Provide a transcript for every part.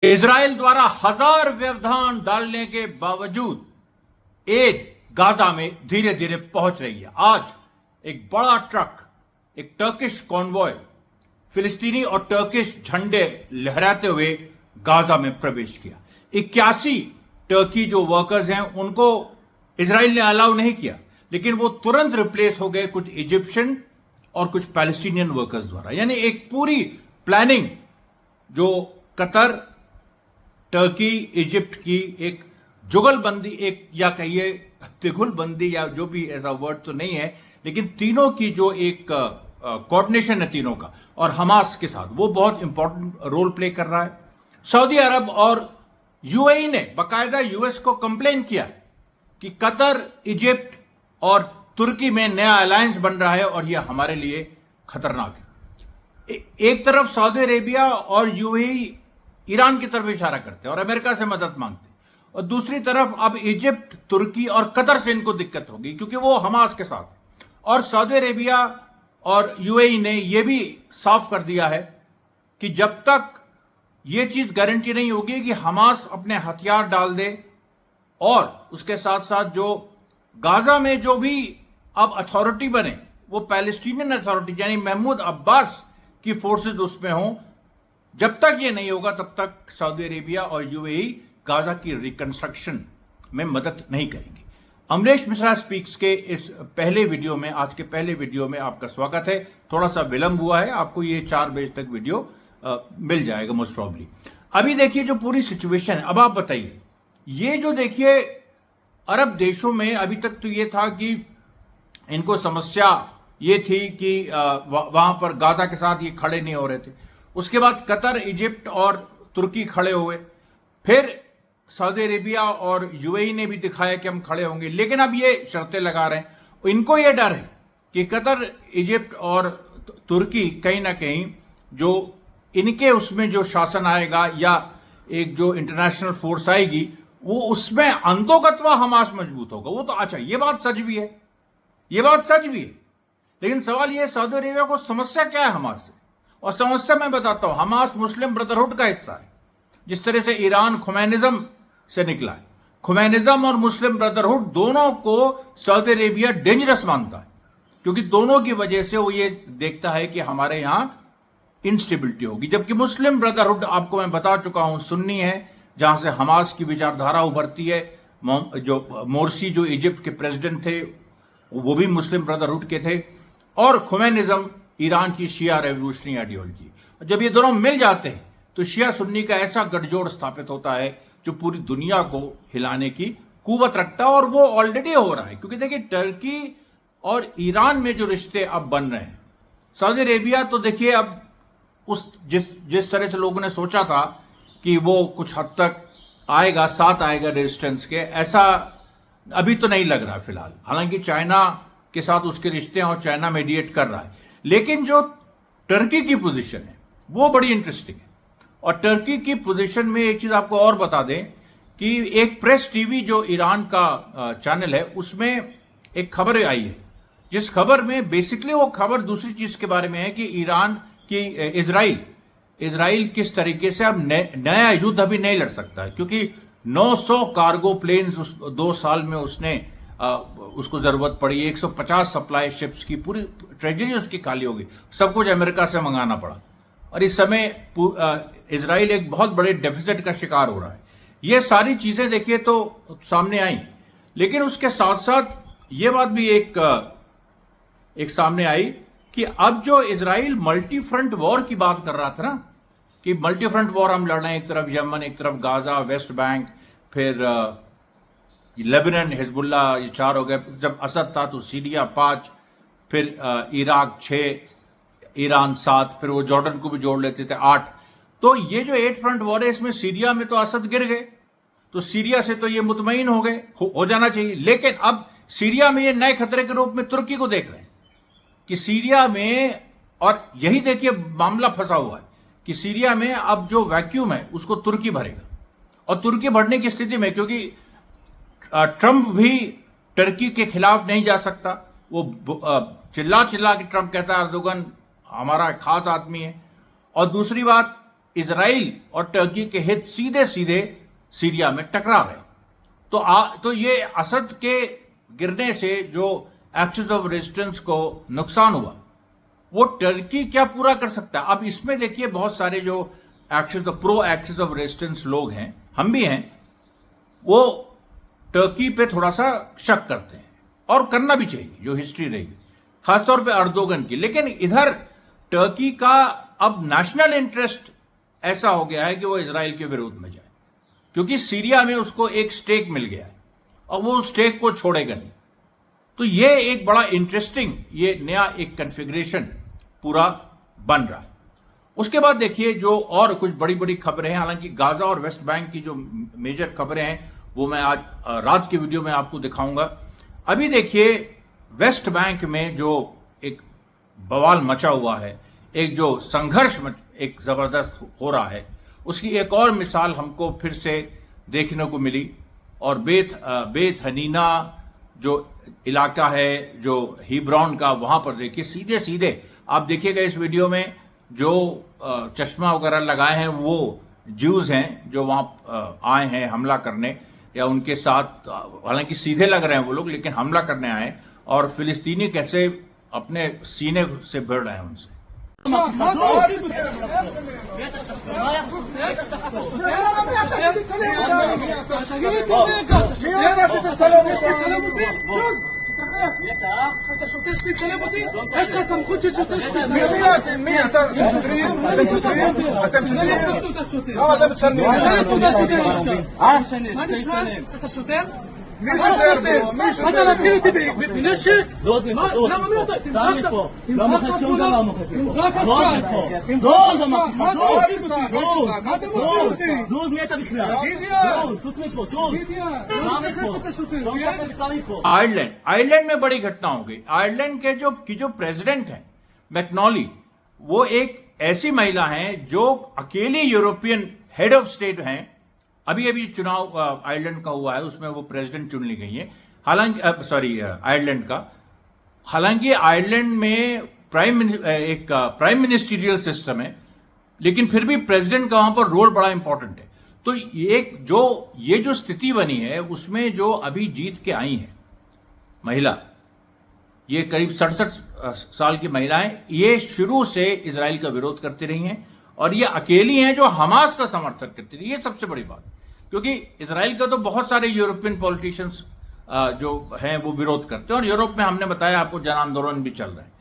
Israel द्वारा हजार व्यवधान डालने के बावजूद एड गाजा में धीरे धीरे पहुंच रही है। आज एक बड़ा ट्रक, एक टर्किश कॉन्वॉय फिलिस्तीनी और टर्किश झंडे लहराते हुए गाजा में प्रवेश किया। 81 टर्की जो वर्कर्स हैं उनको इजराइल ने अलाउ नहीं किया, लेकिन वो तुरंत रिप्लेस हो गए कुछ इजिप्शियन और कुछ पैलेस्टीनियन वर्कर्स द्वारा। यानी एक पूरी प्लानिंग जो कतर, टर्की, इजिप्ट की एक जुगलबंदी, एक या कहिए तिगुलबंदी, या जो भी, ऐसा वर्ड तो नहीं है, लेकिन तीनों की जो एक कोऑर्डिनेशन है तीनों का और हमास के साथ, वो बहुत इंपॉर्टेंट रोल प्ले कर रहा है। सऊदी अरब और यूएई ने बाकायदा यूएस को कंप्लेन किया कि कतर, इजिप्ट और तुर्की में नया अलायंस बन रहा है और यह हमारे लिए खतरनाक है। एक तरफ सऊदी अरेबिया और यूएई ईरान की तरफ इशारा करते हैं और अमेरिका से मदद मांगते हैं, और दूसरी तरफ अब इजिप्ट, तुर्की और कतर से इनको दिक्कत होगी क्योंकि वो हमास के साथ है। और सऊदी अरेबिया और यूएई ने यह भी साफ कर दिया है कि जब तक यह चीज गारंटी नहीं होगी कि हमास अपने हथियार डाल दे और उसके साथ साथ जो गाजा में जो भी अब अथॉरिटी बने वो पैलेस्टीनियन अथॉरिटी यानी महमूद अब्बास की फोर्सेस उसमें हों, जब तक ये नहीं होगा तब तक सऊदी अरेबिया और यूएई गाजा की रिकंस्ट्रक्शन में मदद नहीं करेंगे। अमरीश मिश्रा स्पीक्स के इस पहले वीडियो में, आज के पहले वीडियो में आपका स्वागत है। थोड़ा सा विलंब हुआ है, आपको ये 4 बजे तक वीडियो मिल जाएगा मोस्ट प्रॉब्ली। अभी देखिए जो पूरी सिचुएशन है, अब आप बताइए, ये जो देखिए अरब देशों में अभी तक तो ये था कि इनको समस्या ये थी कि वहां पर गाजा के साथ ये खड़े नहीं हो रहे थे। उसके बाद कतर, इजिप्ट और तुर्की खड़े हुए, फिर सऊदी अरेबिया और यूएई ने भी दिखाया कि हम खड़े होंगे, लेकिन अब ये शर्तें लगा रहे हैं। इनको ये डर है कि कतर, इजिप्ट और तुर्की कहीं ना कहीं जो इनके उसमें जो शासन आएगा या एक जो इंटरनेशनल फोर्स आएगी वो उसमें अंतोगत्वा हमास मजबूत होगा। वो तो अच्छा, ये बात सच भी है, ये बात सच भी है, लेकिन सवाल ये सऊदी अरेबिया को समस्या क्या है हमास से? और समस्या मैं बताता हूं, हमास मुस्लिम ब्रदरहुड का हिस्सा है। जिस तरह से ईरान खुमैनिज्म से निकला है, खुमैनिज्म और मुस्लिम ब्रदरहुड दोनों को सऊदी अरेबिया डेंजरस मानता है, क्योंकि दोनों की वजह से वो ये देखता है कि हमारे यहां इंस्टेबिलिटी होगी। जबकि मुस्लिम ब्रदरहुड, आपको मैं बता चुका हूं, सुन्नी है, जहां से हमास की विचारधारा उभरती है। जो मोर्सी जो इजिप्ट के प्रेसिडेंट थे वो भी मुस्लिम ब्रदरहुड के थे, और खुमैनिज्म ईरान की शिया रेवोल्यूशनरी आइडियोलॉजी। जब ये दोनों मिल जाते हैं तो शिया सुन्नी का ऐसा गठजोड़ स्थापित होता है जो पूरी दुनिया को हिलाने की कुवत रखता है, और वो ऑलरेडी हो रहा है। क्योंकि देखिए टर्की और ईरान में जो रिश्ते अब बन रहे हैं, सऊदी अरेबिया तो देखिए अब उस जिस तरह से लोगों ने सोचा था कि वो कुछ हद तक आएगा, साथ आएगा रेजिस्टेंस के, ऐसा अभी तो नहीं लग रहा फिलहाल। हालांकि चाइना के साथ उसके रिश्ते हैं और चाइना मीडिएट कर रहा है, लेकिन जो टर्की की पोजीशन है वो बड़ी इंटरेस्टिंग है। और टर्की की पोजीशन में एक चीज आपको और बता दें कि एक प्रेस टीवी जो ईरान का चैनल है, उसमें एक खबर आई है, जिस खबर में बेसिकली वो खबर दूसरी चीज के बारे में है कि ईरान की इजराइल किस तरीके से अब नया युद्ध अभी नहीं लड़ सकता है, क्योंकि 900 कार्गो प्लेन्स उस 2 साल में उसको जरूरत पड़ी। 150 सप्लाई शिप्स की पूरी ट्रेजरी उसकी खाली हो गई, सब कुछ अमेरिका से मंगाना पड़ा, और इस समय इजराइल एक बहुत बड़े डेफिसिट का शिकार हो रहा है। ये सारी चीजें देखिए तो सामने आई, लेकिन उसके साथ साथ ये बात भी एक सामने आई कि अब जो इजराइल मल्टी फ्रंट वॉर की बात कर रहा था ना, कि मल्टी फ्रंट वॉर हम लड़ रहे हैं, एक तरफ यमन, एक तरफ गाजा, वेस्ट बैंक, फिर लेबनान, हिजबुल्ला, ये 4 हो गए। जब असद था तो सीरिया 5, फिर इराक 6, ईरान 7, फिर वो जॉर्डन को भी जोड़ लेते थे 8। तो ये जो 8 फ्रंट वॉर है, इसमें सीरिया में तो असद गिर गए, तो सीरिया से तो ये मुतमईन हो गए, हो जाना चाहिए। लेकिन अब सीरिया में ये नए खतरे के रूप में तुर्की को देख रहे हैं कि सीरिया में, और यही देखिए मामला फंसा हुआ है कि सीरिया में अब जो वैक्यूम है उसको तुर्की भरेगा, और तुर्की भरने की स्थिति में, क्योंकि ट्रंप भी टर्की के खिलाफ नहीं जा सकता, वो चिल्ला चिल्ला के ट्रंप कहता है अर्दोगन हमारा खास आदमी है। और दूसरी बात, इजराइल और टर्की के हित सीधे सीधे सीरिया में टकरा रहे। तो ये असद के गिरने से जो एक्सिस ऑफ रेजिस्टेंस को नुकसान हुआ वो टर्की क्या पूरा कर सकता है। अब इसमें देखिए बहुत सारे जो प्रो एक्सिस ऑफ रेजिस्टेंस लोग हैं, हम भी हैं, वो टर्की पे थोड़ा सा शक करते हैं और करना भी चाहिए, जो हिस्ट्री रहेगी खासतौर पे अर्दोगन की। लेकिन इधर टर्की का अब नेशनल इंटरेस्ट ऐसा हो गया है कि वो इजराइल के विरोध में जाए, क्योंकि सीरिया में उसको एक स्टेक मिल गया है और वो स्टेक को छोड़ेगा नहीं। तो ये एक बड़ा इंटरेस्टिंग, ये नया एक कन्फिग्रेशन पूरा बन रहा है। उसके बाद देखिए जो और कुछ बड़ी बड़ी खबरें हैं, हालांकि गाजा और वेस्ट बैंक की जो मेजर खबरें हैं वो मैं आज रात के वीडियो में आपको दिखाऊंगा। अभी देखिए वेस्ट बैंक में जो एक बवाल मचा हुआ है, एक जो संघर्ष एक जबरदस्त हो रहा है, उसकी एक और मिसाल हमको फिर से देखने को मिली। और बेत हनीना जो इलाका है, जो हिब्रॉन का, वहां पर देखिए सीधे सीधे आप देखिएगा इस वीडियो में, जो चश्मा वगैरह लगाए हैं वो ज्यूज हैं जो वहां आए हैं हमला करने, या उनके साथ, हालांकि सीधे लग रहे हैं वो लोग, लेकिन हमला करने आए, और फिलिस्तीनी कैसे अपने सीने से भिड़ रहे हैं उनसे। אתה שוטר שתצלם אותי? יש לך סמכות של שוטר שתצלם? מי? אתם שוטרים? אתם שוטרים? אתם שוטרים? יש לך תעודת שוטר. למה אתם מצלמים? אז אין תעודת שוטר עכשיו. מה נשמע? אתה שוטר? מי שוטר? מי שוטר? אתה להתחיל איתי בנשק? למה מי אתה? תמחק מפה. תמחק עכשיו. מה אתם עושים אותי? דוד, מי אתה בכלל? דוד, תות מפה, דוד. לא משחק אותה שוטר, כן? आयरलैंड में बड़ी घटना हो गई। आयरलैंड के जो प्रेसिडेंट हैं मैकनॉली, वो एक ऐसी महिला हैं जो अकेली यूरोपियन हेड ऑफ स्टेट हैं। अभी चुनाव आयरलैंड का हुआ है, उसमें वो प्रेसिडेंट चुन ली गई है। हालांकि आयरलैंड का, हालांकि आयरलैंड में प्राइम मिनिस्टीरियल सिस्टम है, लेकिन फिर भी प्रेसिडेंट का वहां पर रोल बड़ा इंपॉर्टेंट है। तो ये जो स्थिति बनी है, उसमें जो अभी जीत के आई है महिला, ये करीब 67 साल की महिला है, ये शुरू से इजराइल का विरोध करती रही हैं, और ये अकेली हैं जो हमास का समर्थन करती रही। ये सबसे बड़ी बात, क्योंकि इजराइल का तो बहुत सारे यूरोपियन पॉलिटिशियंस जो हैं वो विरोध करते हैं, और यूरोप में हमने बताया आपको जन आंदोलन भी चल रहे हैं।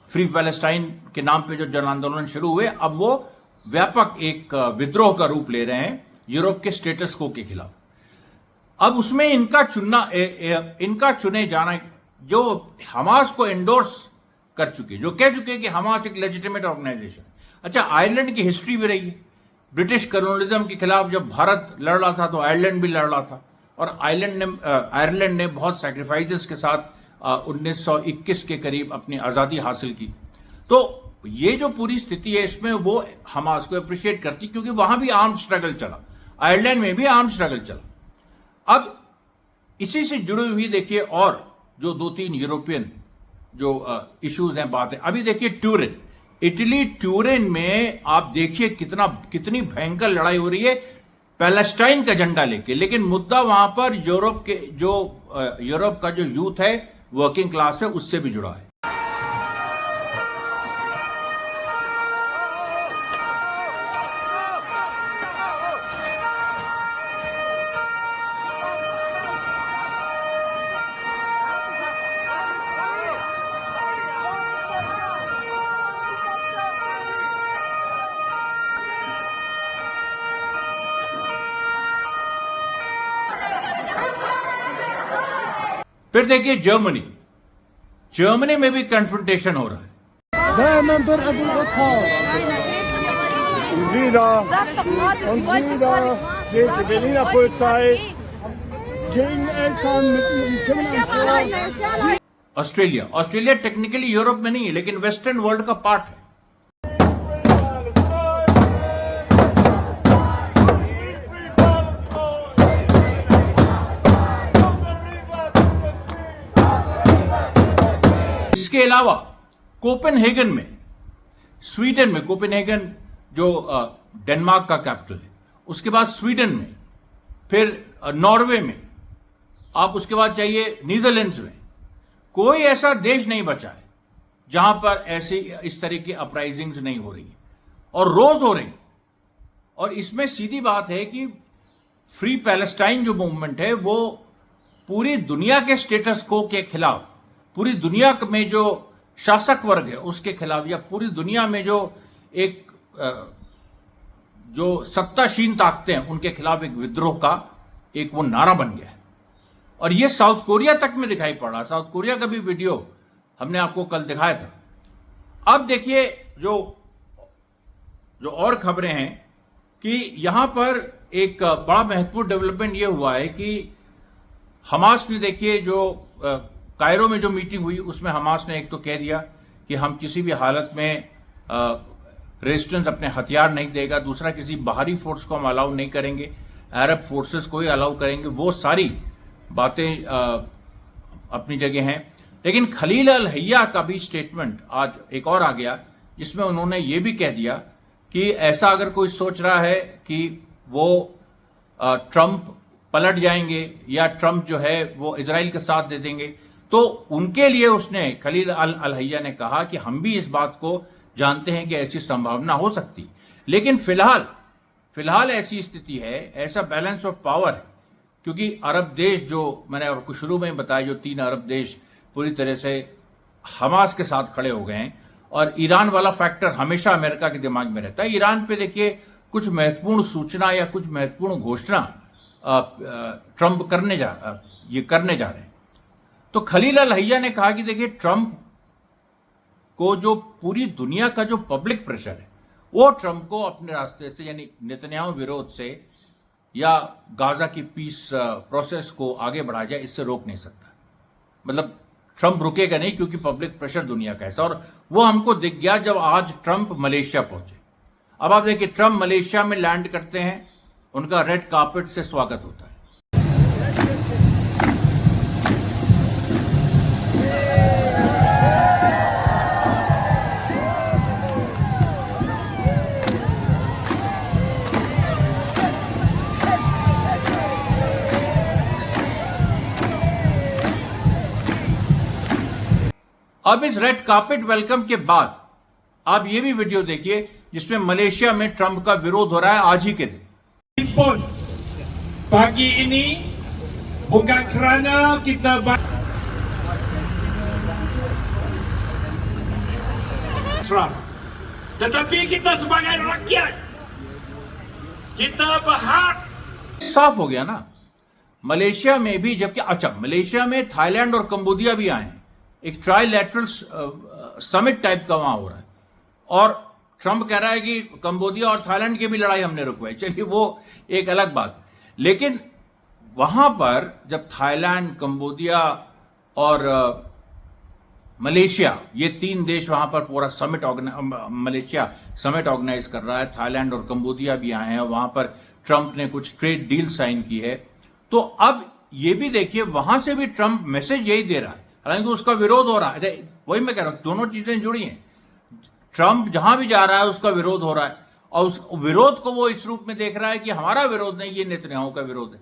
फ्री पैलेस्टाइन के नाम पे जो जन आंदोलन शुरू हुए, अब वो व्यापक एक विद्रोह का रूप ले रहे हैं यूरोप के स्टेटस को के खिलाफ। अब उसमें इनका चुने जाना, जो हमास को एंडोर्स कर चुके, जो कह चुके कि हमास एक लेजिटिमेट ऑर्गेनाइजेशन। अच्छा, आयरलैंड की हिस्ट्री भी रही है। ब्रिटिश कॉलोनिज्म के खिलाफ जब भारत लड़ रहा था तो आयरलैंड भी लड़ रहा था, और आयरलैंड ने बहुत सैक्रिफाइसेस के साथ 1921 के करीब अपनी आज़ादी हासिल की। तो ये जो पूरी स्थिति है, इसमें वो हमास को अप्रिशिएट करती, क्योंकि वहां भी आर्म्ड स्ट्रगल चला, आयरलैंड में भी आर्म्ड स्ट्रगल चला। अब इसी से जुड़ी हुई देखिए और जो 2-3 यूरोपियन जो इश्यूज हैं, बात है। अभी देखिए ट्यूरिन, इटली ट्यूरिन में आप देखिए कितनी भयंकर लड़ाई हो रही है पैलेस्टाइन का झंडा लेके, लेकिन मुद्दा वहां पर यूरोप का जो यूथ है, वर्किंग क्लास है, उससे भी जुड़ा है। फिर देखिए जर्मनी में भी कन्फ्रंटेशन हो रहा है। Und wieder geht die Berliner Polizei gegen Eltern mit ihren Kindern vor. Australia technically Europe में नहीं है, लेकिन वेस्टर्न वर्ल्ड का पार्ट है। इसके अलावा कोपेनहेगन में, स्वीडन में, कोपेनहेगन जो डेनमार्क का कैपिटल है, उसके बाद स्वीडन में, फिर नॉर्वे में, आप उसके बाद चाहिए नीदरलैंड्स में। कोई ऐसा देश नहीं बचा है जहां पर ऐसी इस तरह की अपराइजिंग्स नहीं हो रही है, और रोज हो रही। और इसमें सीधी बात है कि फ्री पैलेस्टाइन जो मूवमेंट है वो पूरी दुनिया के स्टेटस को के खिलाफ, पूरी दुनिया में जो शासक वर्ग है उसके खिलाफ, या पूरी दुनिया में जो एक जो सत्ताशीन ताकतें हैं उनके खिलाफ एक विद्रोह का एक वो नारा बन गया है। और ये साउथ कोरिया तक में दिखाई पड़ा। साउथ कोरिया का भी वीडियो हमने आपको कल दिखाया था। अब देखिए जो और खबरें हैं कि यहां पर एक बड़ा महत्वपूर्ण डेवलपमेंट ये हुआ है कि हमास ने, देखिए जो कायरो में जो मीटिंग हुई उसमें हमास ने एक तो कह दिया कि हम किसी भी हालत में रेजिस्टेंस अपने हथियार नहीं देगा, दूसरा किसी बाहरी फोर्स को हम अलाउ नहीं करेंगे, अरब फोर्सेस को ही अलाउ करेंगे। वो सारी बातें अपनी जगह हैं। लेकिन खलील अल हैया का भी स्टेटमेंट आज एक और आ गया, जिसमें उन्होंने ये भी कह दिया कि ऐसा अगर कोई सोच रहा है कि वो ट्रंप पलट जाएंगे या ट्रंप जो है वो इजराइल के साथ दे देंगे, तो उनके लिए उसने, खलील अल हैया ने कहा कि हम भी इस बात को जानते हैं कि ऐसी संभावना हो सकती, लेकिन फिलहाल ऐसी स्थिति है, ऐसा बैलेंस ऑफ पावर है, क्योंकि अरब देश जो मैंने आपको शुरू में बताया, जो 3 अरब देश पूरी तरह से हमास के साथ खड़े हो गए हैं। और ईरान वाला फैक्टर हमेशा अमेरिका के दिमाग में रहता है। ईरान पे देखिए कुछ महत्वपूर्ण सूचना या कुछ महत्वपूर्ण घोषणा ट्रंप करने जा रहे हैं। तो खलील अल हैया ने कहा कि देखिए ट्रंप को जो पूरी दुनिया का जो पब्लिक प्रेशर है वो ट्रंप को अपने रास्ते से, यानी नेतन्याहू विरोध से या गाजा की पीस प्रोसेस को आगे बढ़ाया जाए, इससे रोक नहीं सकता। मतलब ट्रंप रुकेगा नहीं, क्योंकि पब्लिक प्रेशर दुनिया का ऐसा, और वो हमको दिख गया जब आज ट्रंप मलेशिया पहुंचे। अब आप देखिए ट्रंप मलेशिया में लैंड करते हैं, उनका रेड कार्पेट से स्वागत होता है। अब इस रेड कार्पेट वेलकम के बाद आप ये भी वीडियो देखिए जिसमें मलेशिया में ट्रंप का विरोध हो रहा है आज ही के दिन। pun pagi ini bukan kerana kita Trump, tetapi kita sebagai rakyat kita berhak। साफ हो गया ना। मलेशिया में भी, जबकि अच्छा मलेशिया में थाईलैंड और कंबोडिया भी आए हैं, एक ट्राइलैटरल समिट टाइप का वहां हो रहा है, और ट्रंप कह रहा है कि कंबोडिया और थाईलैंड की भी लड़ाई हमने रुकवाई। चलिए वो एक अलग बात, लेकिन वहां पर जब थाईलैंड, कंबोडिया और मलेशिया, ये 3 देश वहां पर पूरा समिट मलेशिया समिट ऑर्गेनाइज कर रहा है, थाईलैंड और कंबोडिया भी आए हैं, वहां पर ट्रंप ने कुछ ट्रेड डील साइन की है। तो अब ये भी देखिए वहां से भी ट्रंप मैसेज यही दे रहा है, हालांकि उसका विरोध हो रहा है। वही मैं कह रहा हूं, दोनों चीजें जुड़ी हैं। ट्रंप जहां भी जा रहा है उसका विरोध हो रहा है, और उस विरोध को वो इस रूप में देख रहा है कि हमारा विरोध नहीं, ये नेतन्याहू का विरोध है।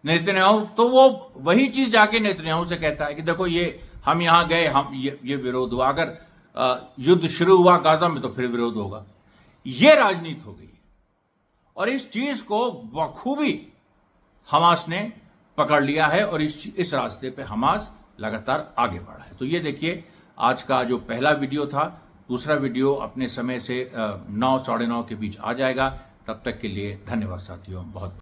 नेतन्याहू तो वो वही चीज जाके नेतन्याहू से कहता है कि देखो ये हम यहां गए, हम ये विरोध हुआ, अगर युद्ध शुरू हुआ गाजा में तो फिर विरोध होगा। ये राजनीति हो गई, और इस चीज को बखूबी हमास ने पकड़ लिया है, और इस रास्ते पे हमास लगातार आगे बढ़ा है। तो ये देखिए आज का जो पहला वीडियो था, दूसरा वीडियो अपने समय से 9 साढ़े 9 के बीच आ जाएगा। तब तक के लिए धन्यवाद साथियों, बहुत।